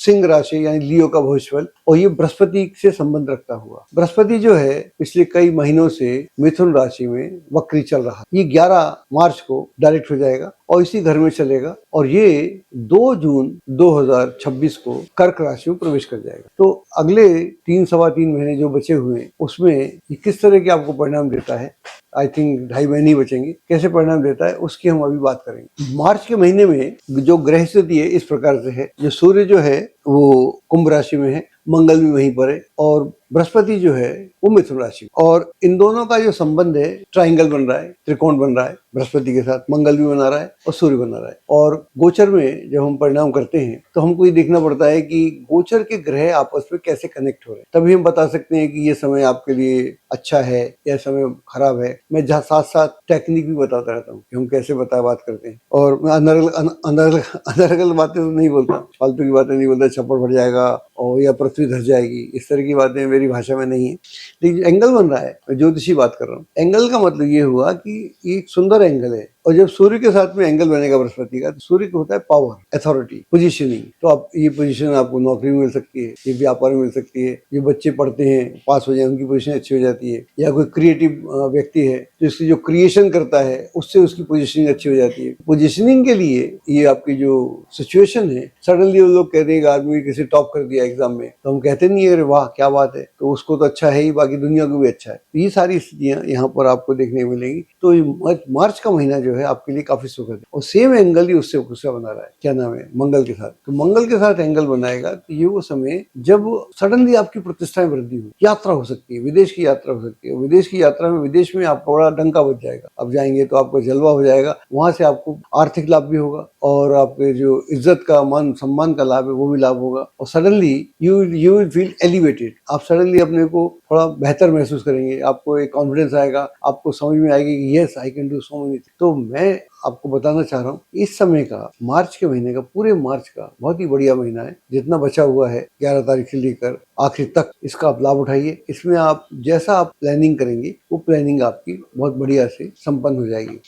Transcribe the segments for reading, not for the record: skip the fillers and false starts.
सिंह राशि यानी लियो का भविष्यफल, और ये बृहस्पति से संबंध रखता हुआ। बृहस्पति जो है पिछले कई महीनों से मिथुन राशि में वक्री चल रहा है। ये 11 मार्च को डायरेक्ट हो जाएगा और इसी घर में चलेगा, और ये 2 जून 2026 को कर्क राशि में प्रवेश कर जाएगा। तो अगले 3-3.25 महीने जो बचे हुए हैं उसमें ये किस तरह के आपको परिणाम देता है, आई थिंक 2.5 महीने ही बचेंगे, कैसे परिणाम देता है उसकी हम अभी बात करेंगे। मार्च के महीने में जो ग्रह स्थिति है इस प्रकार से है, जो सूर्य जो है वो कुंभ राशि में है, मंगल भी वहीं पर है, और बृहस्पति जो है वो मिथुन राशि, और इन दोनों का जो संबंध है ट्राइंगल बन रहा है, त्रिकोण बन रहा है बृहस्पति के साथ, मंगल भी बना रहा है और सूर्य बना रहा है। और गोचर में जब हम परिणाम करते हैं तो हमको ये देखना पड़ता है कि गोचर के ग्रह आपस में कैसे कनेक्ट हो रहे हैं, तभी हम बता सकते हैं कि ये समय आपके लिए अच्छा है या समय खराब है। मैं जहाँ साथ साथ टेक्निक भी बताता रहता हूँ कि हम कैसे बात करते हैं, और मैं अनर्गल बातें तो नहीं बोलता, फालतू की बातें नहीं बोलता, छप्पर फट जाएगा और या पृथ्वी धस जाएगी, इस तरह की बातें मेरी भाषा में नहीं है। लेकिन एंगल बन रहा है, मैं ज्योतिषी बात कर रहा हूँ। एंगल का मतलब ये हुआ कि एक सुंदर एंगल है, और जब सूर्य के साथ में एंगल बनेगा बृहस्पति का, तो सूर्य को होता है पावर, अथॉरिटी, पोजीशनिंग। तो आप ये पोजीशन आपको नौकरी में मिल सकती है, ये व्यापार में मिल सकती है, ये बच्चे पढ़ते हैं पास हो जाए उनकी पोजीशन अच्छी हो जाती है, या कोई क्रिएटिव व्यक्ति है तो इसकी जो क्रिएशन करता है उससे उसकी पोजीशनिंग अच्छी हो जाती है। पोजीशनिंग के लिए ये आपकी जो सिचुएशन है, सडनली वो लोग कहते हैं कि आदमी किसी टॉप कर दिया एग्जाम में, तो हम कहते नहीं है अरे वाह क्या बात है, तो उसको तो अच्छा है ही, बाकी दुनिया को भी अच्छा है। तो ये सारी स्थितियां यहाँ पर आपको देखने मिलेंगी। तो मार्च का महीना जो है आपके लिए काफी सुखद है, और सेम एंगल ही उससे बना रहा है, क्या नाम है, मंगल के साथ। तो मंगल के साथ एंगल बनाएगा तो ये वो समय जब सडनली आपकी प्रतिष्ठा में वृद्धि हो, यात्रा हो सकती है, विदेश की यात्रा हो सकती है। विदेश की यात्रा में विदेश में आपका बड़ा डंका बच जाएगा, आप जाएंगे तो आपको जलवा हो जाएगा, वहां से आपको आर्थिक लाभ भी होगा, और आपके जो इज्जत का मान सम्मान का लाभ है वो भी लाभ होगा, और suddenly you will feel elevated. आप सडनली अपने को थोड़ा बेहतर महसूस करेंगे, आपको एक कॉन्फिडेंस आएगा, आपको समझ में आएगी कि yes I can do so many. तो मैं आपको बताना चाह रहा हूँ इस समय का, मार्च के महीने का, पूरे मार्च का बहुत ही बढ़िया महीना है। जितना बचा हुआ है 11 तारीख से लेकर आखिर तक, इसका आप लाभ उठाइए। इसमें आप जैसा आप प्लानिंग करेंगे वो प्लानिंग आपकी बहुत बढ़िया से संपन्न हो जाएगी।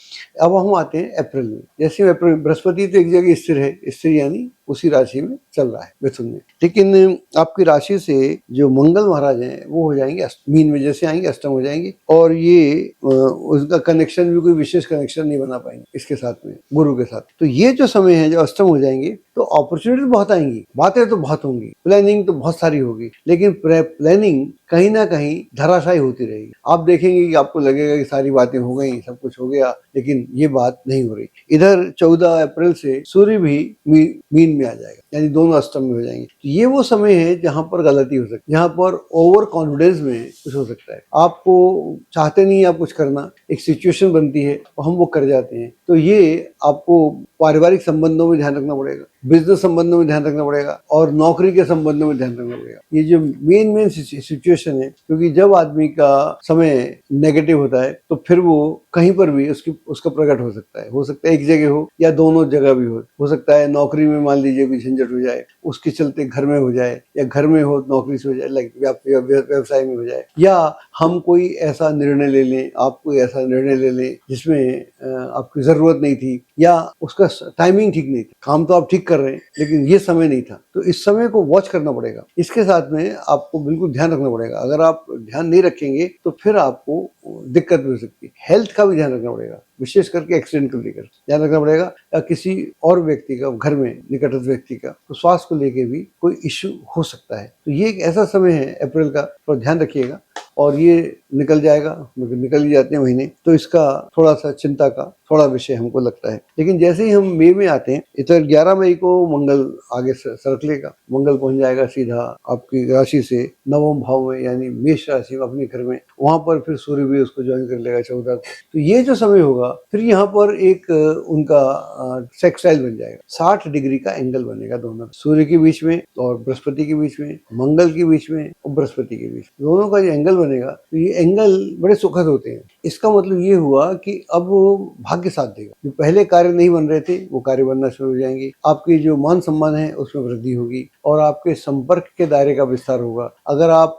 अब हम आते हैं अप्रैल में। जैसे अप्रैल, बृहस्पति तो एक जगह स्थिर है, स्थिर यानी उसी राशि में चल रहा है, मिथुन में, लेकिन आपकी राशि से जो मंगल महाराज हैं वो हो जाएंगे मीन में, जैसे आएंगे अष्टम हो जाएंगे, और ये उसका कनेक्शन भी कोई विशेष कनेक्शन नहीं बना पाएंगे इसके साथ में, गुरु के साथ। तो ये जो समय है जो अष्टम हो जाएंगे तो अपॉर्चुनिटी बहुत आएंगी, बातें तो बहुत होंगी, प्लानिंग तो बहुत सारी होगी, लेकिन प्लानिंग कहीं ना कहीं धराशायी होती रहेगी। आप देखेंगे कि आपको लगेगा कि सारी बातें हो गई, सब कुछ हो गया, लेकिन ये बात नहीं हो रही। इधर 14 अप्रैल से सूर्य भी मीन में आ जाएगा, यानी दोनों अष्टम में हो जाएंगे। तो ये वो समय है जहां पर गलती हो सकती है, जहां पर ओवर कॉन्फिडेंस में कुछ हो सकता है। आपको चाहते नहीं आप कुछ करना, एक सिचुएशन बनती है और हम वो कर जाते हैं। तो ये आपको पारिवारिक संबंधों में ध्यान रखना पड़ेगा, बिजनेस संबंधों में ध्यान रखना पड़ेगा, और नौकरी के संबंधों में ध्यान रखना पड़ेगा। ये जो मेन सिचुएशन है, क्योंकि जब आदमी का समय नेगेटिव होता है तो फिर वो कहीं पर भी उसका प्रकट हो सकता है एक जगह हो या दोनों जगह भी हो सकता है नौकरी में मान लीजिए कोई झंझट हो जाए, उसके चलते घर में हो जाए, या घर में हो नौकरी से हो जाए, लाइक व्यवसाय में हो जाए, या हम कोई ऐसा निर्णय ले लें, आप कोई ऐसा निर्णय ले लें जिसमें आपकी जरूरत नहीं थी, या उसका टाइमिंग ठीक नहीं था, काम तो आप ठीक कर रहे हैं लेकिन ये समय नहीं था। तो इस समय को वॉच करना पड़ेगा, इसके साथ में आपको बिल्कुल ध्यान रखना पड़ेगा। अगर आप ध्यान नहीं रखेंगे तो फिर आपको दिक्कत भी हो सकती है। हेल्थ का भी ध्यान रखना पड़ेगा, विशेष करके एक्सीडेंट को लेकर ध्यान रखना पड़ेगा, या किसी और व्यक्ति का, घर में निकटस्थ व्यक्ति का, तो स्वास्थ्य को लेकर भी कोई इश्यू हो सकता है। तो ये एक ऐसा समय है अप्रैल का, तो ध्यान रखिएगा, और ये निकल जाएगा, निकल ही जाते हैं महीने, तो इसका थोड़ा सा चिंता का थोड़ा विषय हमको लगता है। लेकिन जैसे ही हम मई में आते हैं, इधर 11 मई को मंगल आगे सरक लेगा, मंगल पहुंच जाएगा सीधा आपकी राशि से नवम भाव में, यानी मेष राशि में, अपने घर में, वहां पर फिर सूर्य भी उसको ज्वाइन कर लेगा 14 को। तो ये जो समय होगा फिर यहाँ पर एक उनका सेक्सटाइल बन जाएगा, 60 डिग्री का एंगल बनेगा दोनों, सूर्य के बीच में और बृहस्पति के बीच में, मंगल के बीच में और बृहस्पति के बीच, दोनों का जो एंगल बनेगा, तो ये एंगल बड़े सुखद होते हैं। इसका मतलब ये हुआ कि अब भाग्य साथ देगा। जो पहले कार्य नहीं बन रहे थे वो कार्य बनना शुरू हो जाएंगे। आपके जो मान सम्मान है उसमें वृद्धि होगी और आपके संपर्क के दायरे का विस्तार होगा। अगर आप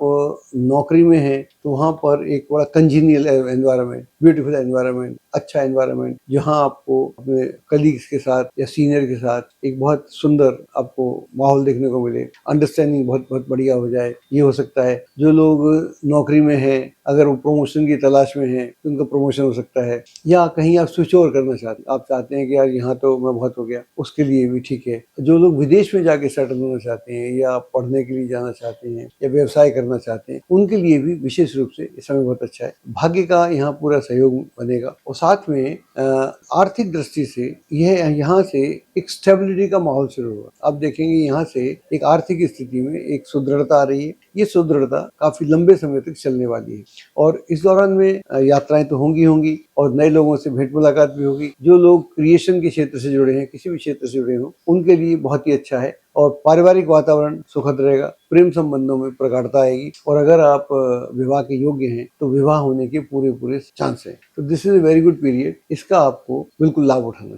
नौकरी में हैं तो वहाँ पर एक बड़ा कंजीनियल एनवायरनमेंट, ब्यूटीफुल एनवायरनमेंट, अच्छा एनवायरनमेंट, जहाँ आपको अपने कलीग्स के साथ या सीनियर के साथ एक बहुत सुंदर आपको माहौल देखने को मिले, अंडरस्टैंडिंग बहुत बहुत बढ़िया हो जाए, ये हो सकता है। जो लोग नौकरी में हैं, अगर वो प्रमोशन की तलाश में हैं तो उनका प्रमोशन हो सकता है, या कहीं आप स्विच ओवर करना चाहते हैं, आप चाहते हैं कि यार यहाँ तो मैं बहुत हो गया, उसके लिए भी ठीक है। जो लोग विदेश में जाके सेटल होना चाहते हैं या पढ़ने के लिए जाना चाहते हैं या व्यवसाय करना चाहते हैं, उनके लिए भी विशेष रूप से इस समय बहुत अच्छा है। भाग्य का यहाँ पूरा सहयोग बनेगा और साथ में आर्थिक दृष्टि से यह यहाँ से एक स्टेबिलिटी का माहौल शुरू होगा। आप देखेंगे यहाँ से एक आर्थिक स्थिति में एक सुदृढ़ता आ रही है। ये सुदृढ़ता काफी लंबे समय तक चलने वाली है और इस दौरान में यात्राएं तो होंगी होंगी और नए लोगों से भेंट मुलाकात भी होगी। जो लोग क्रिएशन के क्षेत्र से जुड़े हैं, किसी भी क्षेत्र से जुड़े हों, उनके लिए बहुत ही अच्छा है और पारिवारिक वातावरण सुखद रहेगा। प्रेम संबंधों में प्रगाढ़ता आएगी और अगर आप विवाह के योग्य हैं तो विवाह होने के पूरे पूरे चांस हैं। तो this is a very good period, इसका आपको बिल्कुल लाभ उठाना चाहिए।